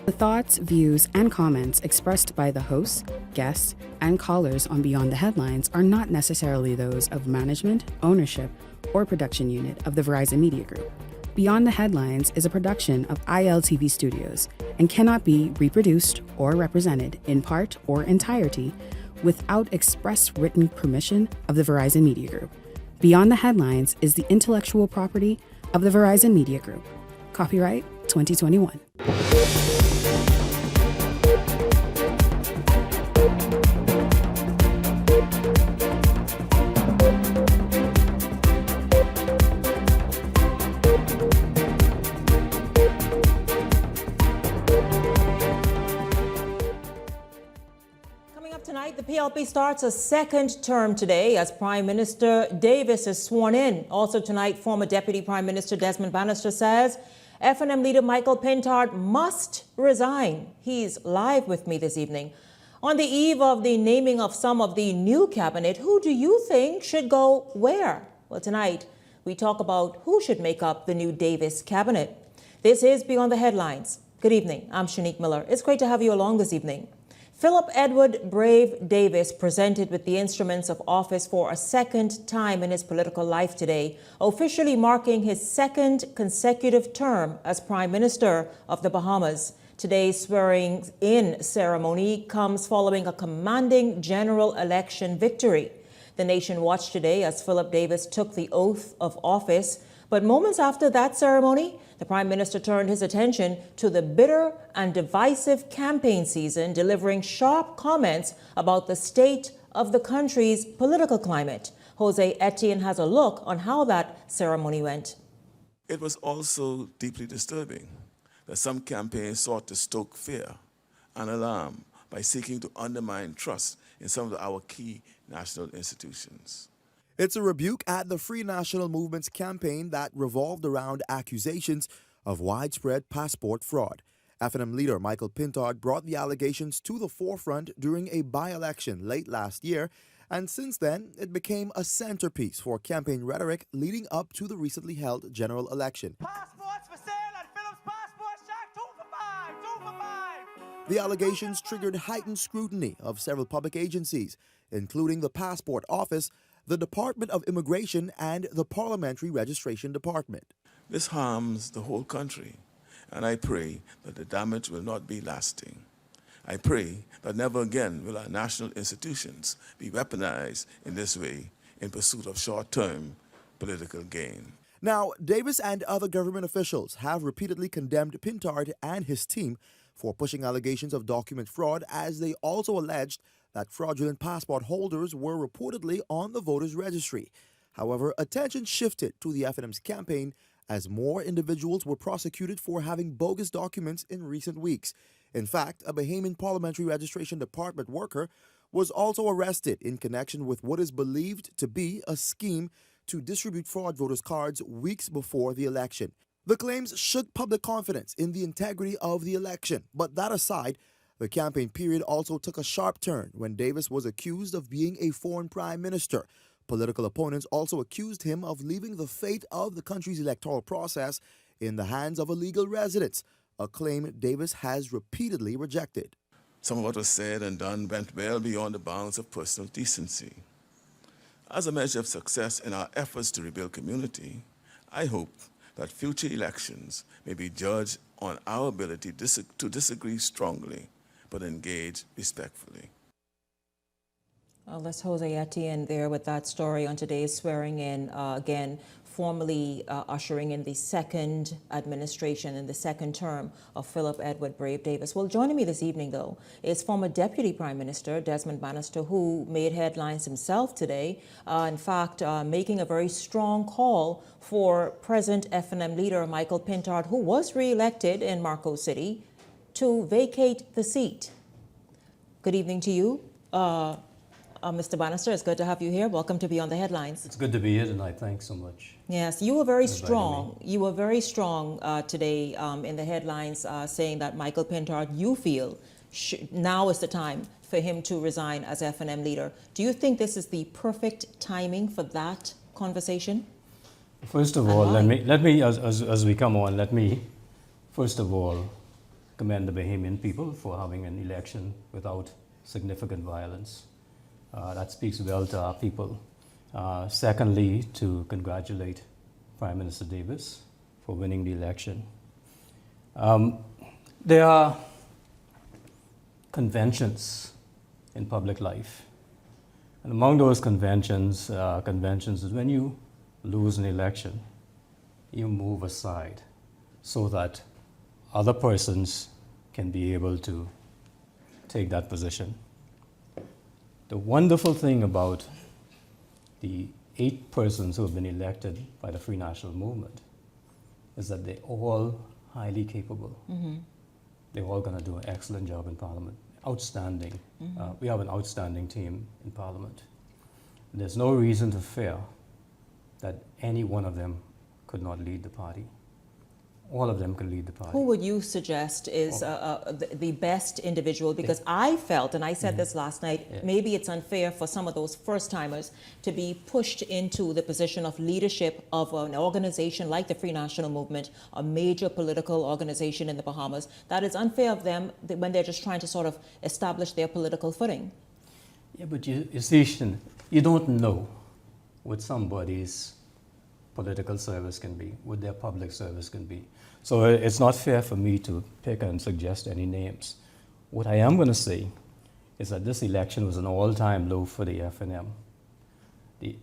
The thoughts, views, and comments expressed by the hosts, guests, and callers on Beyond the Headlines are not necessarily those of management, ownership, or production unit of the Verizon Media Group. Beyond the Headlines is a production of ILTV Studios and cannot be reproduced or represented in part or entirety without express written permission of the Verizon Media Group. Beyond the Headlines is the intellectual property of the Verizon Media Group. Copyright 2021. Tonight, the PLP starts a second term today as Prime Minister Davis is sworn in. Also tonight, former Deputy Prime Minister Desmond Bannister says FNM leader Michael Pintard must resign. He's live with me this evening. On the eve of the naming of some of the new cabinet, who do you think should go where? Well, tonight, we talk about who should make up the new Davis cabinet. This is Beyond the Headlines. Good evening. I'm Shanique Miller. It's great to have you along this evening. Philip Edward Brave Davis presented with the instruments of office for a second time in his political life today, officially marking his second consecutive term as Prime Minister of the Bahamas. Today's swearing-in ceremony comes following a commanding general election victory. The nation watched today as Philip Davis took the oath of office, but moments after that ceremony, the Prime Minister turned his attention to the bitter and divisive campaign season, delivering sharp comments about the state of the country's political climate. Jose Etienne has a look on how that ceremony went. It was also deeply disturbing that some campaigns sought to stoke fear and alarm by seeking to undermine trust in some of our key national institutions. It's a rebuke at the Free National Movement's campaign that revolved around accusations of widespread passport fraud. FNM leader Michael Pintard brought the allegations to the forefront during a by-election late last year, and since then, it became a centerpiece for campaign rhetoric leading up to the recently held general election. Passports for sale at Phillips Passport Shack, 2 for 5, 2 for 5. The allegations triggered heightened scrutiny of several public agencies, including the Passport Office, the Department of Immigration, and the Parliamentary Registration Department. This harms the whole country, and I pray that the damage will not be lasting. I pray that never again will our national institutions be weaponized in this way in pursuit of short-term political gain. Now, Davis and other government officials have repeatedly condemned Pintard and his team for pushing allegations of document fraud, as they also alleged that fraudulent passport holders were reportedly on the voters' registry. However, attention shifted to the FNM's campaign as more individuals were prosecuted for having bogus documents in recent weeks. In fact, a Bahamian Parliamentary Registration Department worker was also arrested in connection with what is believed to be a scheme to distribute fraud voters' cards weeks before the election. The claims shook public confidence in the integrity of the election, but that aside, the campaign period also took a sharp turn when Davis was accused of being a foreign prime minister. Political opponents also accused him of leaving the fate of the country's electoral process in the hands of illegal residents, a claim Davis has repeatedly rejected. Some of what was said and done went well beyond the bounds of personal decency. As a measure of success in our efforts to rebuild community, I hope that future elections may be judged on our ability to disagree strongly but engage respectfully. Well, that's Jose Etienne there with that story on today's swearing in, again, formally ushering in the second administration and the second term of Philip Edward Brave Davis. Well, joining me this evening, though, is former Deputy Prime Minister Desmond Bannister, who made headlines himself today, in fact, making a very strong call for present FNM leader Michael Pintard, who was re-elected in Marco City, to vacate the seat. Good evening to you, Mr. Bannister. It's good to have you here. Welcome to Beyond the Headlines. It's good to be here tonight. Thanks so much. Yes, you were very strong. You were very strong today in the headlines, saying that Michael Pintard, you feel now is the time for him to resign as FNM leader. Do you think this is the perfect timing for that conversation? First of all, let me as we come on, let me first of all commend the Bahamian people for having an election without significant violence. That speaks well to our people. Secondly, to congratulate Prime Minister Davis for winning the election. There are conventions in public life. And among those conventions is when you lose an election, you move aside so that other persons can be able to take that position. The wonderful thing about the 8 persons who have been elected by the Free National Movement is that they're all highly capable. Mm-hmm. They're all going to do an excellent job in Parliament. Outstanding. Mm-hmm. We have an outstanding team in Parliament. There's no reason to fear that any one of them could not lead the party. All of them can lead the party. Who would you suggest is the best individual? Because I felt, and I said this last night, maybe it's unfair for some of those first-timers to be pushed into the position of leadership of an organization like the Free National Movement, a major political organization in the Bahamas. That is unfair of them when they're just trying to sort of establish their political footing. Yeah, but you see, Shin, you don't know what somebody's political service can be, what their public service can be. So it's not fair for me to pick and suggest any names. What I am going to say is that this election was an all-time low for the FNM.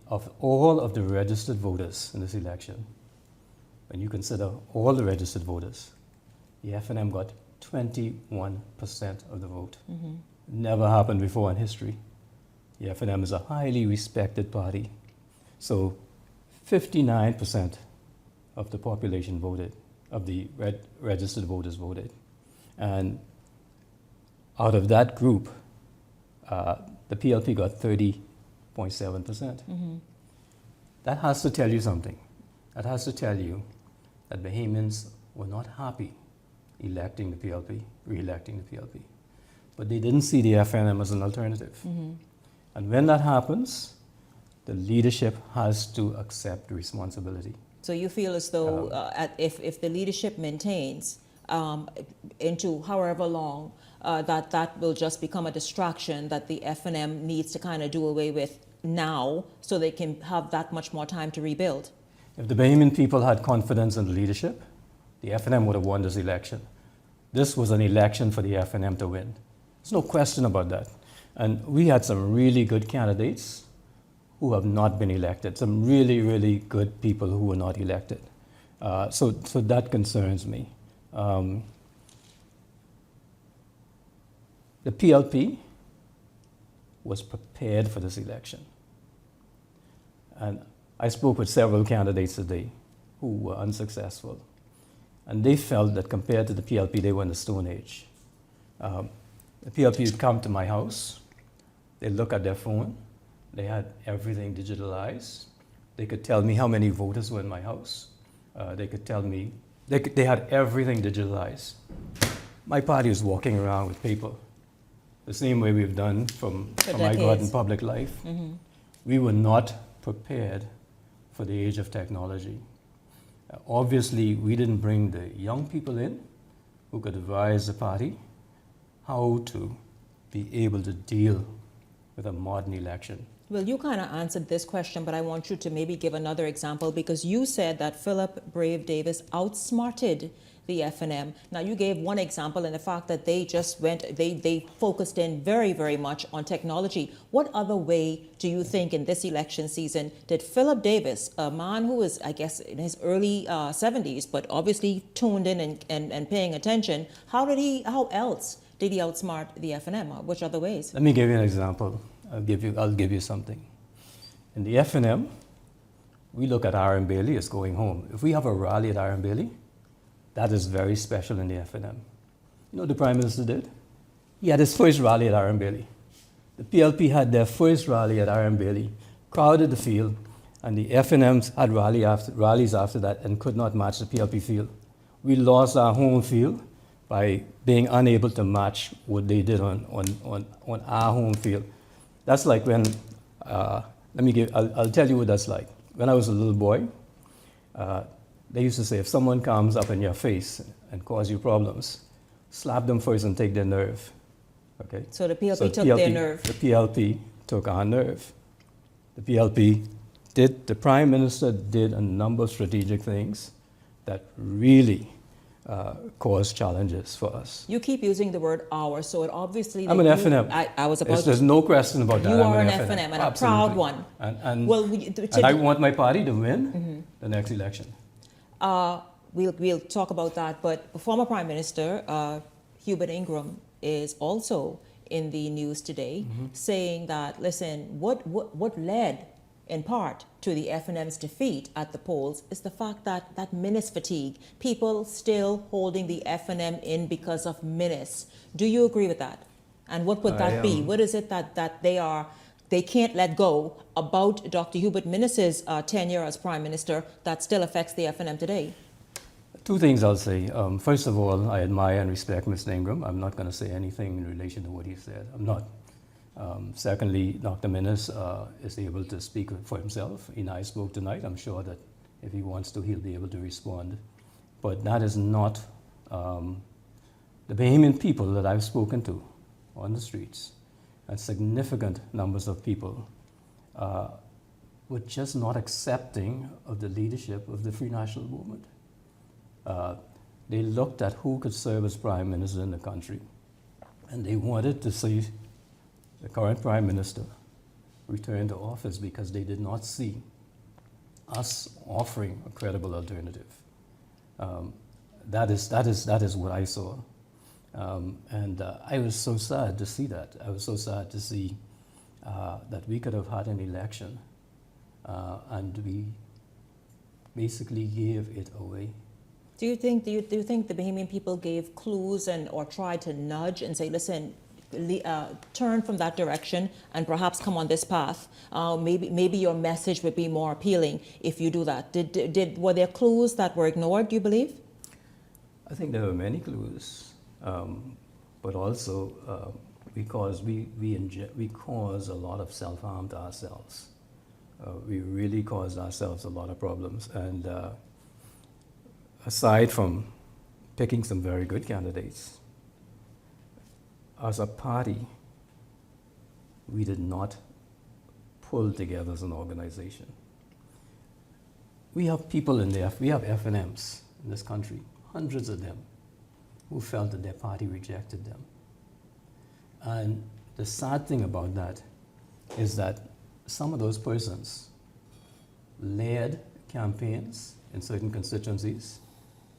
Of all of the registered voters in this election, when you consider all the registered voters, the FNM got 21% of the vote. Mm-hmm. Never happened before in history. The FNM is a highly respected party. So 59% of the population voted, of the registered voters voted. And out of that group, the PLP got 30.7%. Mm-hmm. That has to tell you something. That has to tell you that Bahamians were not happy electing the PLP, re-electing the PLP. But they didn't see the FNM as an alternative. Mm-hmm. And when that happens, the leadership has to accept responsibility. So you feel as though if the leadership maintains into however long, that will just become a distraction that the FNM needs to kind of do away with now so they can have that much more time to rebuild? If the Bahamian people had confidence in the leadership, the FNM would have won this election. This was an election for the FNM to win. There's no question about that. And we had some really good candidates who have not been elected, some really, really good people who were not elected. So that concerns me. The PLP was prepared for this election. And I spoke with several candidates today who were unsuccessful. And they felt that compared to the PLP, they were in the Stone Age. The PLP would come to my house, they'd look at their phone, they had everything digitalized. They could tell me how many voters were in my house. They could tell me, they had everything digitalized. My party was walking around with paper, the same way we've done from I got in public life. Mm-hmm. We were not prepared for the age of technology. Obviously, we didn't bring the young people in who could advise the party how to be able to deal with a modern election. Well, you kind of answered this question, but I want you to maybe give another example, because you said that Philip Brave Davis outsmarted the FNM. Now, you gave one example in the fact that they just they focused in very, very much on technology. What other way do you think in this election season did Philip Davis, a man who is, I guess, in his early 70s, but obviously tuned in and paying attention, how else did he outsmart the FNM? Which other ways? Let me give you an example. I'll give you something. In the FNM, we look at R.M. Bailey as going home. If we have a rally at R.M. Bailey, that is very special in the FNM. You know what the Prime Minister did? He had his first rally at R.M. Bailey. The PLP had their first rally at R.M. Bailey, crowded the field, and the FNMs had rallies after that and could not match the PLP field. We lost our home field by being unable to match what they did on our home field. That's like when, I'll tell you what that's like. When I was a little boy, they used to say, if someone comes up in your face and cause you problems, slap them first and take their nerve. Okay? So the PLP So took their nerve. The PLP took our nerve. The PLP the Prime Minister did a number of strategic things that really caused challenges for us. You keep using the word "our," so it obviously. I'm an FNM. I was about. There's no question about that. You I'm are an an FNM, and a Absolutely. proud one. And Well, and I want my party to win the next election. We'll talk about that. But former Prime Minister Hubert Ingraham is also in the news today, saying that, listen, what led in part to the FNM's defeat at the polls is the fact that Minnis fatigue, people still holding the FNM in because of Minnis. Do you agree with that? And what would that be? What is it that they can't let go about Dr. Hubert Minnis's tenure as Prime Minister that still affects the FNM today? Two things I'll say. First of all, I admire and respect Mr. Ingraham. I'm not going to say anything in relation to what he said. I'm not. Secondly, Dr. Minnis is able to speak for himself. He and I spoke tonight. I'm sure that if he wants to, he'll be able to respond. But that is not the Bahamian people that I've spoken to on the streets, and significant numbers of people were just not accepting of the leadership of the Free National Movement. They looked at who could serve as Prime Minister in the country, and they wanted to see the current Prime Minister return to office because they did not see us offering a credible alternative. That is what I saw. And I was so sad to see that. I was so sad to see that we could have had an election and we basically gave it away. Do you think the Bahamian people gave clues or tried to nudge and say, listen, turn from that direction and perhaps come on this path? Maybe your message would be more appealing if you do that. Were there clues that were ignored, do you believe? I think there were many clues, but also because we cause a lot of self-harm to ourselves. We really caused ourselves a lot of problems. And aside from picking some very good candidates, as a party, we did not pull together as an organization. We have people we have FNMs in this country, hundreds of them, who felt that their party rejected them. And the sad thing about that is that some of those persons led campaigns in certain constituencies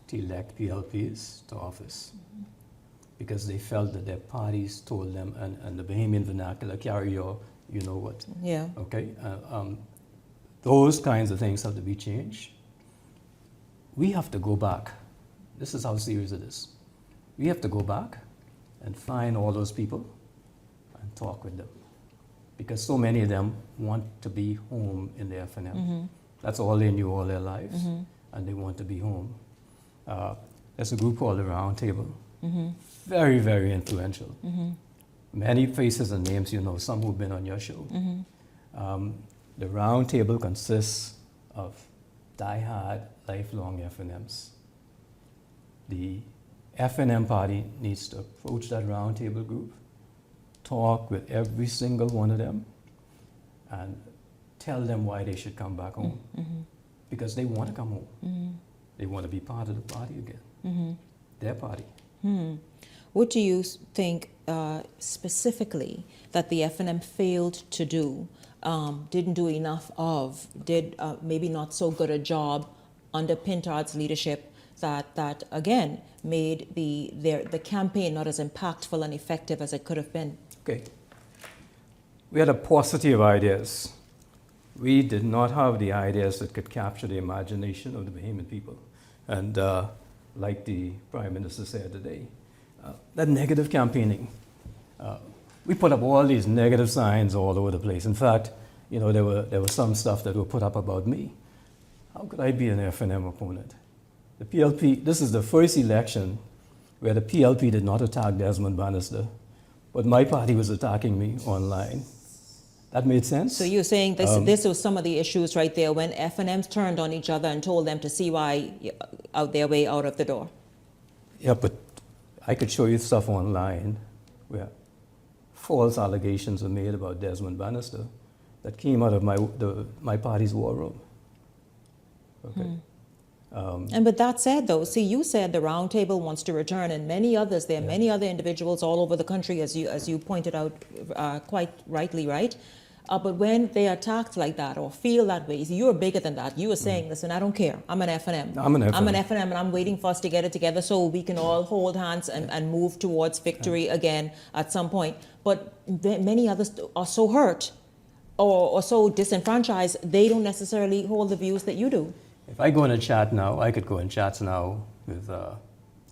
to elect PLPs to office. Because they felt that their parties told them, and the Bahamian vernacular, carry your, you know what. Yeah. Okay? Those kinds of things have to be changed. We have to go back. This is how serious it is. We have to go back and find all those people and talk with them. Because so many of them want to be home in the FNM. That's all they knew all their lives, and they want to be home. There's a group called the Round Table. Very, very influential. Many faces and names you know, some who've been on your show. The Round Table consists of die-hard, lifelong FNMs. The FNM party needs to approach that Round Table group, talk with every single one of them, and tell them why they should come back home. Because they want to come home. They want to be part of the party again. Their party. What do you think specifically that the FNM failed to do, didn't do enough of, did maybe not so good a job under Pintard's leadership that again made the campaign not as impactful and effective as it could have been? Okay. We had a paucity of ideas. We did not have the ideas that could capture the imagination of the Bahamian people. And like the Prime Minister said today, that negative campaigning. We put up all these negative signs all over the place. In fact, you know, there was some stuff that were put up about me. How could I be an FNM opponent? The PLP, this is the first election where the PLP did not attack Desmond Bannister, but my party was attacking me online. That made sense? So you're saying this was some of the issues right there when FNMs turned on each other and told them to see why out their way out of the door. Yeah, but I could show you stuff online where false allegations were made about Desmond Bannister that came out of my party's war room. Okay. And with that said, though, see, you said the round table wants to return, and many others. There are many other individuals all over the country, as you pointed out quite rightly, right? But when they are attacked like that or feel that way, you're bigger than that. You are saying, listen, I don't care. I'm an FNM. I'm an FNM. I'm an FNM, and I'm waiting for us to get it together so we can all hold hands and move towards victory again at some point. But many others are so hurt or so disenfranchised, they don't necessarily hold the views that you do. If I go in a chat now, I could go in chats now with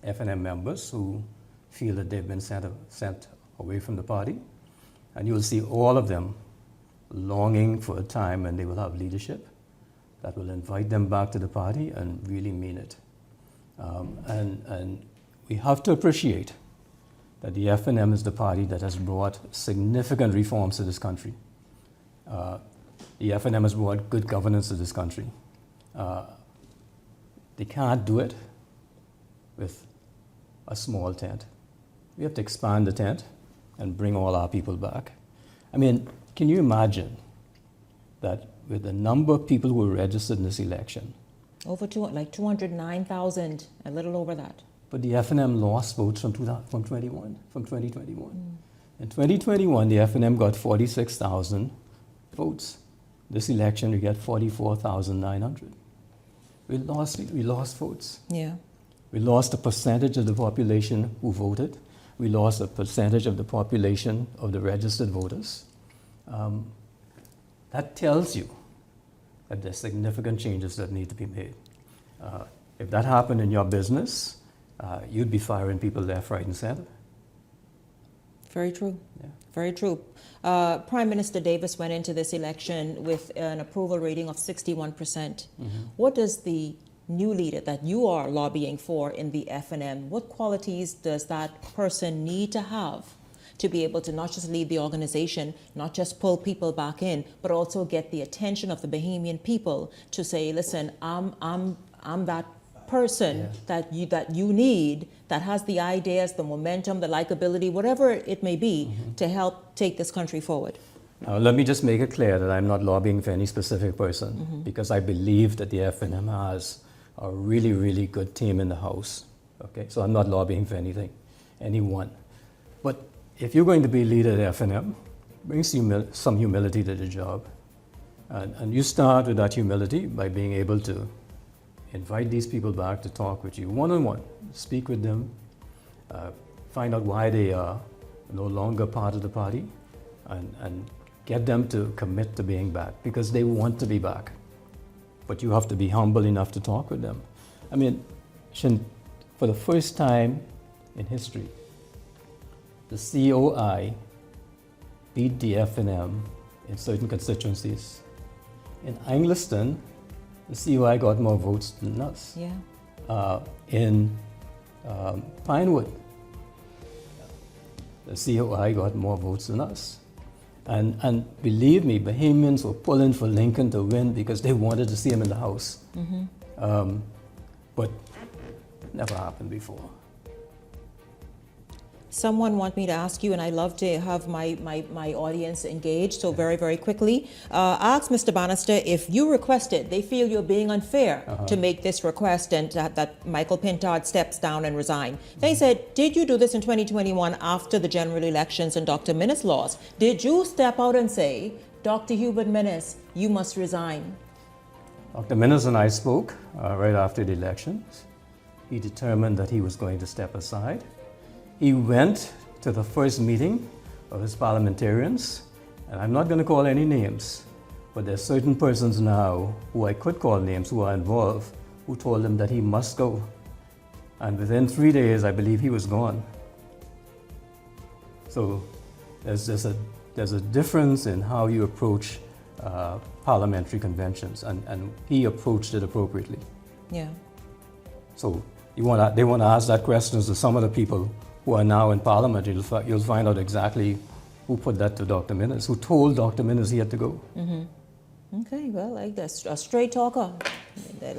FNM members who feel that they've been sent away from the party, and you'll see all of them longing for a time when they will have leadership that will invite them back to the party and really mean it. And we have to appreciate that the FNM is the party that has brought significant reforms to this country. The FNM has brought good governance to this country. They can't do it with a small tent. We have to expand the tent and bring all our people back. I mean, can you imagine that with the number of people who were registered in this election? Over 209,000, a little over that. But the FNM lost votes from 2021. In 2021, the FNM got 46,000 votes. This election, we get 44,900. We lost votes. Yeah. We lost a percentage of the population who voted. We lost a percentage of the population of the registered voters. That tells you that there's significant changes that need to be made. If that happened in your business, you'd be firing people left, right, and center. Very true. Yeah. Very true. Prime Minister Davis went into this election with an approval rating of 61%. What does the new leader that you are lobbying for in the FNM, what qualities does that person need to have to be able to not just lead the organization, not just pull people back in, but also get the attention of the Bahamian people to say, listen, I'm that person that you need, that has the ideas, the momentum, the likability, whatever it may be, to help take this country forward? Now, let me just make it clear that I'm not lobbying for any specific person because I believe that the FNM has a really, really good team in the House. Okay, so I'm not lobbying for anyone. But if you're going to be leader at FNM, bring some humility to the job. And you start with that humility by being able to invite these people back to talk with you one-on-one, speak with them, find out why they are no longer part of the party, and get them to commit to being back because they want to be back. But you have to be humble enough to talk with them. I mean, for the first time in history, the COI beat the FNM in certain constituencies. In Angliston, the COI got more votes than us. Yeah. In Pinewood, the COI got more votes than us. And believe me, Bahamians were pulling for Lincoln to win because they wanted to see him in the House. But it never happened before. Someone want me to ask you, and I love to have my audience engaged, so very, very quickly. Ask Mr. Bannister if you requested, they feel you're being unfair to make this request and that Michael Pintard steps down and resign. They said, did you do this in 2021 after the general elections and Dr. Minnis lost? Did you step out and say, Dr. Hubert Minnis, you must resign? Dr. Minnis and I spoke right after the elections. He determined that he was going to step aside. He went to the first meeting of his parliamentarians, and I'm not going to call any names, but there's certain persons now who I could call names who are involved who told him that he must go. And within 3 days, I believe he was gone. So there's a difference in how you approach parliamentary conventions, and he approached it appropriately. Yeah. So they want to ask that question to some of the people who are now in Parliament. You'll find out exactly who put that to Dr. Minnis, who told Dr. Minnis he had to go. Okay, well, like that's a straight talker.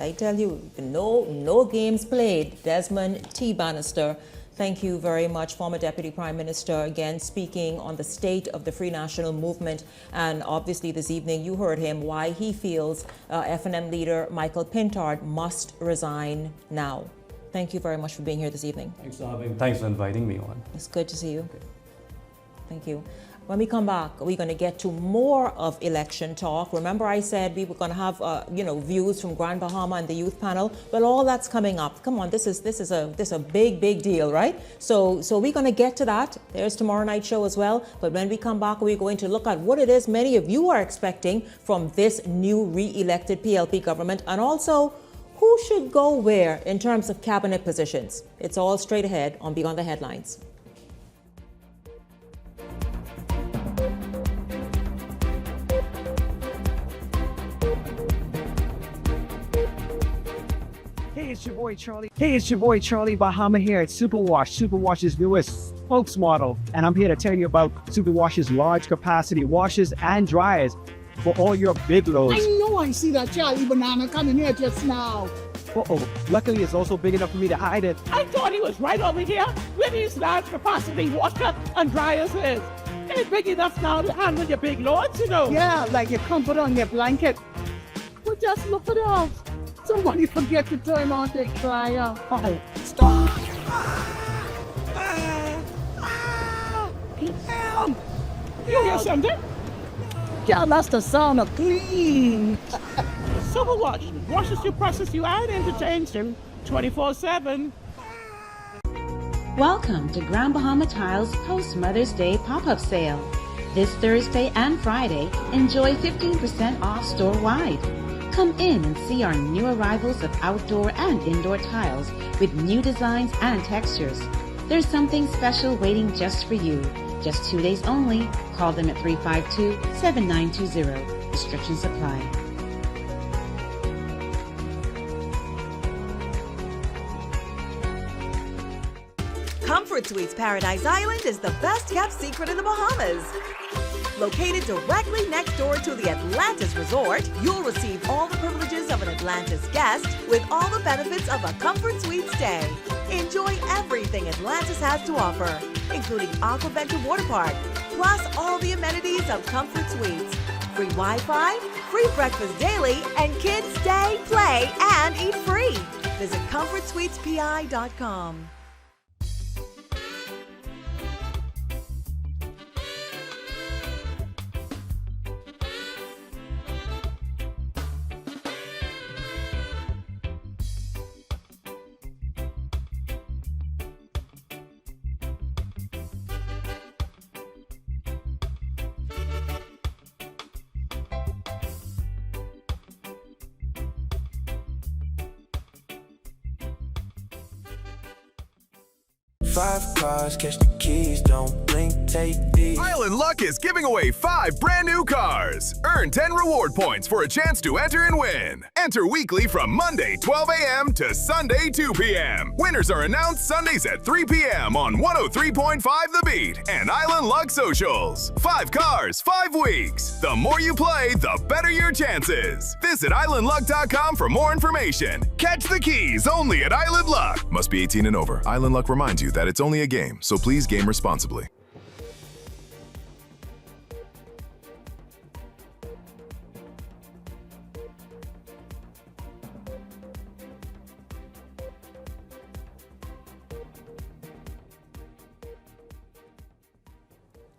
I tell you, no games played. Desmond T. Bannister Thank you very much, former Deputy Prime Minister, again speaking on the state of the Free National Movement. And obviously this evening you heard him why he feels FNM leader Michael Pintard must resign now. Thank you very much for being here this evening. Thanks for inviting me on. It's good to see you. Thank you. When we come back, we're going to get to more of election talk. Remember, I said we were going to have, views from Grand Bahama and the youth panel. Well, all that's coming up. Come on, this is a big deal, right? So we're going to get to that. There's tomorrow night show as well. But when we come back, we're going to look at what it is many of you are expecting from this new re-elected PLP government, and also who should go where in terms of cabinet positions. It's all straight ahead on Beyond the Headlines. Hey, it's your boy Charlie Bahama here at Superwash, Superwash's newest spokesmodel. And I'm here to tell you about Superwash's large capacity washers and dryers for all your big loads. I know I see that Charlie Banana coming here just now. Luckily, it's also big enough for me to hide it. I thought he was right over here where these large capacity washer and dryers is. It's big enough now to handle your big loads, you know. Yeah, like your comfort on your blanket. But just look at us. Somebody forget to turn on the dryer. Oh, stop! You hear something? Yeah, that's the sound of clean. Superwash washes you, presses you, and entertains them 24/7. Welcome to Grand Bahama Tiles post Mother's Day pop-up sale. This Thursday and Friday, enjoy 15% off store-wide. Come in and see our new arrivals of outdoor and indoor tiles with new designs and textures. There's something special waiting just for you. Just 2 days only. Call them at 352-7920. Restrictions apply. Comfort Suites Paradise Island is the best kept secret in the Bahamas. Located directly next door to the Atlantis Resort, you'll receive all the privileges of an Atlantis guest with all the benefits of a Comfort Suite stay. Enjoy everything Atlantis has to offer, including Aquaventure Water Park, plus all the amenities of Comfort Suites. Free Wi-Fi, free breakfast daily, and kids stay, play, and eat free. Visit ComfortSuitesPI.com. Five cars, catch the keys, don't blink, take these. Island Luck is giving away 5 brand new cars. Earn 10 reward points for a chance to enter and win. Enter weekly from Monday 12 a.m. to Sunday 2 p.m. Winners are announced Sundays at 3 p.m. on 103.5 The Beat and Island Luck Socials. 5 cars, 5 weeks. The more you play, the better your chances. Visit islandluck.com for more information. Catch the keys only at Island Luck. Must be 18 and over. Island Luck reminds you that it's only a game, so please game responsibly.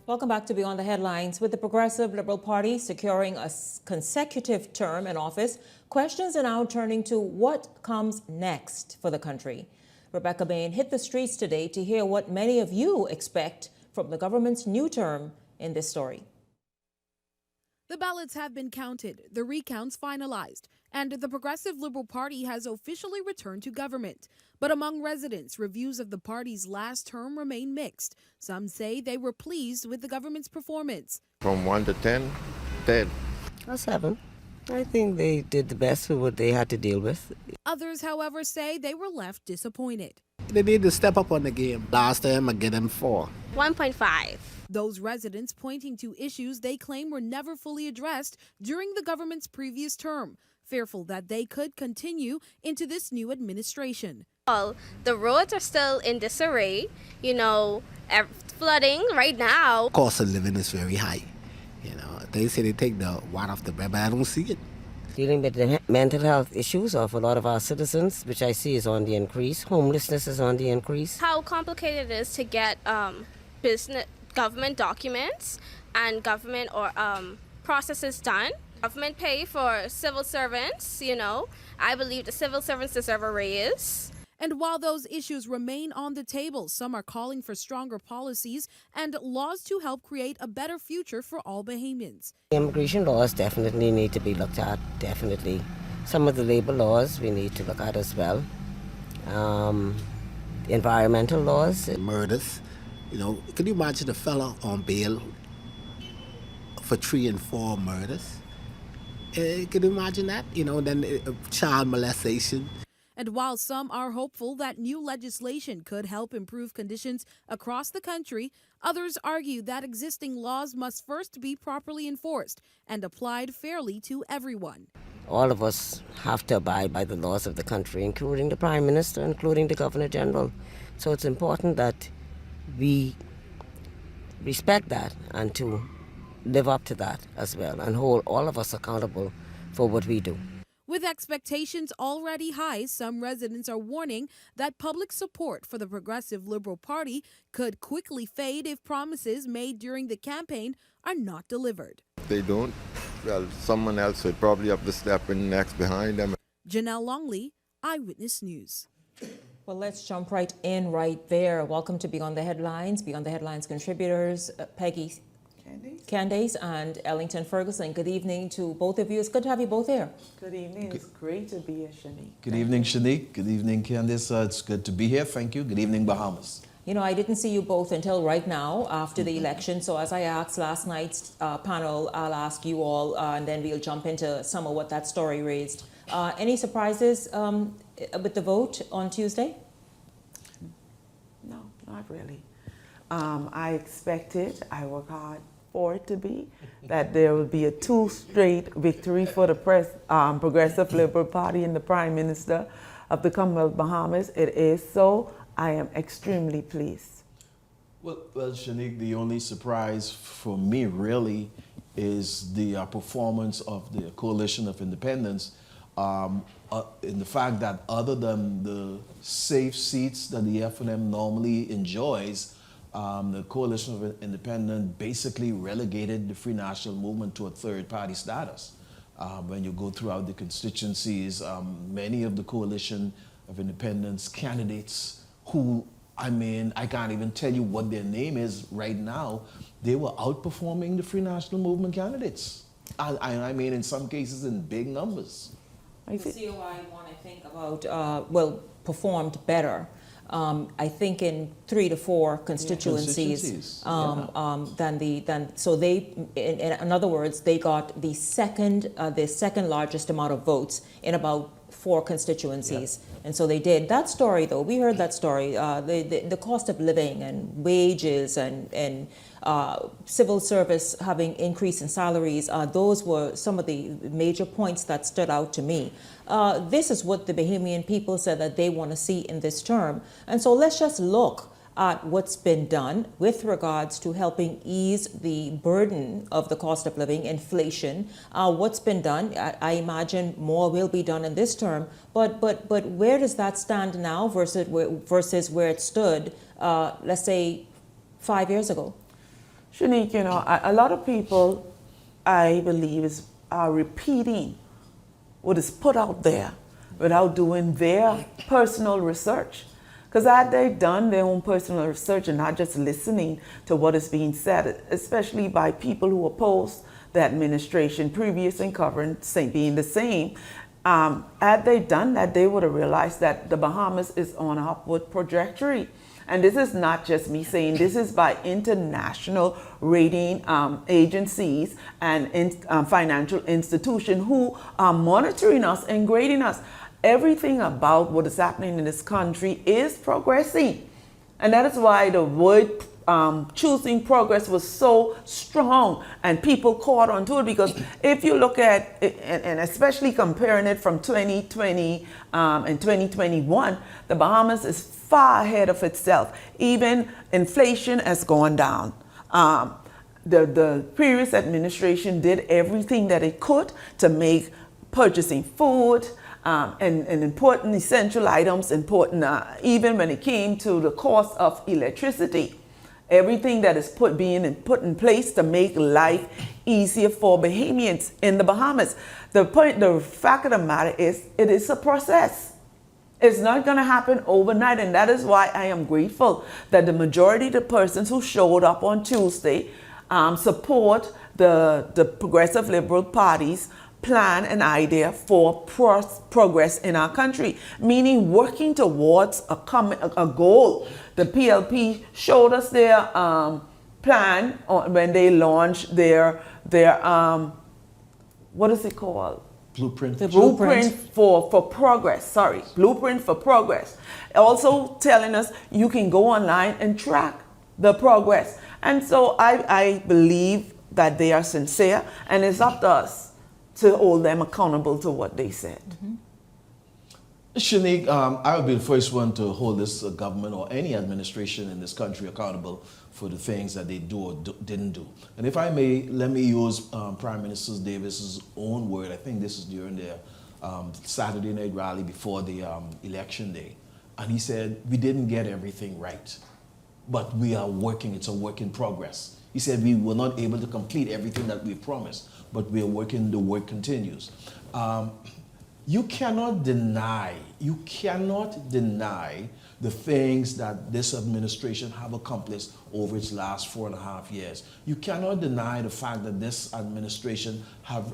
Welcome back to Beyond the Headlines. With the Progressive Liberal Party securing a consecutive term in office, questions are now turning to what comes next for the country. Rebecca Bain hit the streets today to hear what many of you expect from the government's new term in this story. The ballots have been counted, the recounts finalized, and the Progressive Liberal Party has officially returned to government. But among residents, reviews of the party's last term remain mixed. Some say they were pleased with the government's performance. From 1 to 10, 10. A 7. I think they did the best with what they had to deal with. Others, however, say they were left disappointed. They need to step up on the game. Last time I get them 4. 1.5. Those residents pointing to issues they claim were never fully addressed during the government's previous term, fearful that they could continue into this new administration. Well, the roads are still in disarray. You know, flooding right now. Cost of living is very high. You know, they say they take the water off the bread, but I don't see it. Dealing with the mental health issues of a lot of our citizens, which I see is on the increase. Homelessness is on the increase. How complicated it is to get government documents and government or processes done. Government pay for civil servants, you know. I believe the civil servants deserve a raise. And while those issues remain on the table, some are calling for stronger policies and laws to help create a better future for all Bahamians. Immigration laws definitely need to be looked at, definitely. Some of the labor laws we need to look at as well. Environmental laws. Murders. You know, can you imagine a fella on bail for 3 and 4 murders? Can you imagine that? You know, then child molestation. And while some are hopeful that new legislation could help improve conditions across the country, others argue that existing laws must first be properly enforced and applied fairly to everyone. All of us have to abide by the laws of the country, including the Prime Minister, including the Governor General. So it's important that we respect that and to live up to that as well and hold all of us accountable for what we do. With expectations already high, some residents are warning that public support for the Progressive Liberal Party could quickly fade if promises made during the campaign are not delivered. If they don't, well, someone else would probably have to step in next behind them. Janelle Longley, Eyewitness News. Well, let's jump right in right there. Welcome to Beyond the Headlines. Beyond the Headlines contributors, Peggy Candace and Ellington Ferguson. Good evening to both of you. It's good to have you both here. Good evening. It's great to be here, Shanique. Good evening, Shanique. Good evening, Candace. It's good to be here. Thank you. Good evening, Bahamas. You know, I didn't see you both until right now after the election. So as I asked last night's panel, I'll ask you all, and then we'll jump into some of what that story raised. Any surprises with the vote on Tuesday? No, not really. I expected, I work hard for it to be, that there would be a 2 straight victory for the Progressive Liberal Party and the Prime Minister of the Commonwealth Bahamas. It is so. I am extremely pleased. Well, Shanique, the only surprise for me really is the performance of the Coalition of Independents in the fact that other than the safe seats that the F&M normally enjoys, the Coalition of Independents basically relegated the Free National Movement to a third-party status. When you go throughout the constituencies, many of the Coalition of Independents candidates who, I mean, I can't even tell you what their name is right now, they were outperforming the Free National Movement candidates. I mean, in some cases, in big numbers. The COI one, I think, about, performed better. I think in 3 to 4 constituencies, so they, in other words, they got the second largest amount of votes in about 4 constituencies, and so they did. That story, though, we heard that story. The cost of living and wages and civil service having increase in salaries. Those were some of the major points that stood out to me. This is what the Bahamian people said that they want to see in this term. And so let's just look at what's been done with regards to helping ease the burden of the cost of living, inflation. What's been done? I imagine more will be done in this term. But where does that stand now versus where it stood, let's say, 5 years ago? Shanique, you know, a lot of people, I believe, are repeating what is put out there without doing their personal research. Because had they done their own personal research and not just listening to what is being said, especially by people who oppose the administration, previous and current being the same, had they done that, they would have realized that the Bahamas is on an upward trajectory. And this is not just me saying, this is by international rating agencies and financial institutions who are monitoring us and grading us. Everything about what is happening in this country is progressing. And that is why the word choosing progress was so strong and people caught onto it, because if you look at it, and especially comparing it from 2020 and 2021, the Bahamas is far ahead of itself. Even inflation has gone down. The previous administration did everything that it could to make purchasing food and important essential items important, even when it came to the cost of electricity. Everything that is being put in place to make life easier for Bahamians in the Bahamas. The fact of the matter is, it is a process. It's not going to happen overnight, and that is why I am grateful that the majority of the persons who showed up on Tuesday support the Progressive Liberal Party's plan and idea for progress in our country, meaning working towards a goal. The PLP showed us their plan when they launched their what is it called? Blueprint. The blueprint for progress. Sorry, blueprint for progress. Also telling us you can go online and track the progress. And so I believe that they are sincere, and it's up to us to hold them accountable to what they said. Shanique, I would be the first one to hold this government or any administration in this country accountable for the things that they do or didn't do. And if I may, let me use Prime Minister Davis's own word. I think this is during their Saturday night rally before the election day. And he said, we didn't get everything right, but we are working. It's a work in progress. He said we were not able to complete everything that we promised, but we are working, the work continues. You cannot deny the things that this administration have accomplished over its last 4.5 years. You cannot deny the fact that this administration have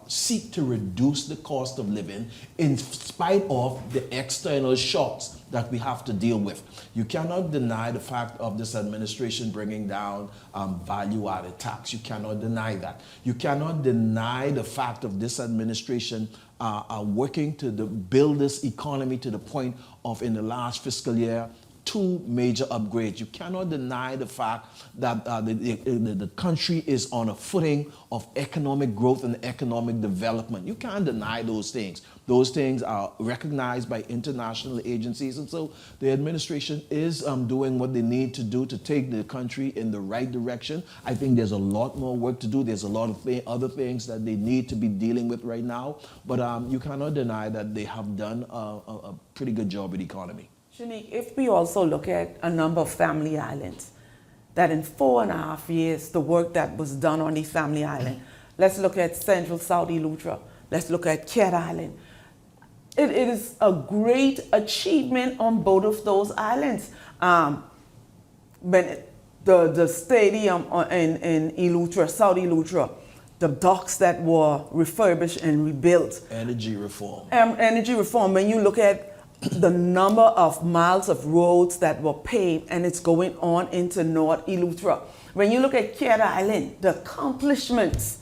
seek to reduce the cost of living in spite of the external shocks that we have to deal with. You cannot deny the fact of this administration bringing down value-added tax. You cannot deny that. You cannot deny the fact of this administration working to build this economy to the point of, in the last fiscal year, 2 major upgrades. You cannot deny the fact that the country is on a footing of economic growth and economic development. You can't deny those things. Those things are recognized by international agencies, and so the administration is doing what they need to do to take the country in the right direction. I think there's a lot more work to do. There's a lot of other things that they need to be dealing with right now, but you cannot deny that they have done a pretty good job with the economy. Shanique, if we also look at a number of family islands, that in 4.5 years, the work that was done on these family islands, let's look at Central South Eleuthera, let's look at Cat Island. It is a great achievement on both of those islands. When the stadium in Eleuthera, South Eleuthera, the docks that were refurbished and rebuilt. Energy reform. Energy reform. When you look at the number of miles of roads that were paved, and it's going on into North Eleuthera. When you look at Cat Island, the accomplishments.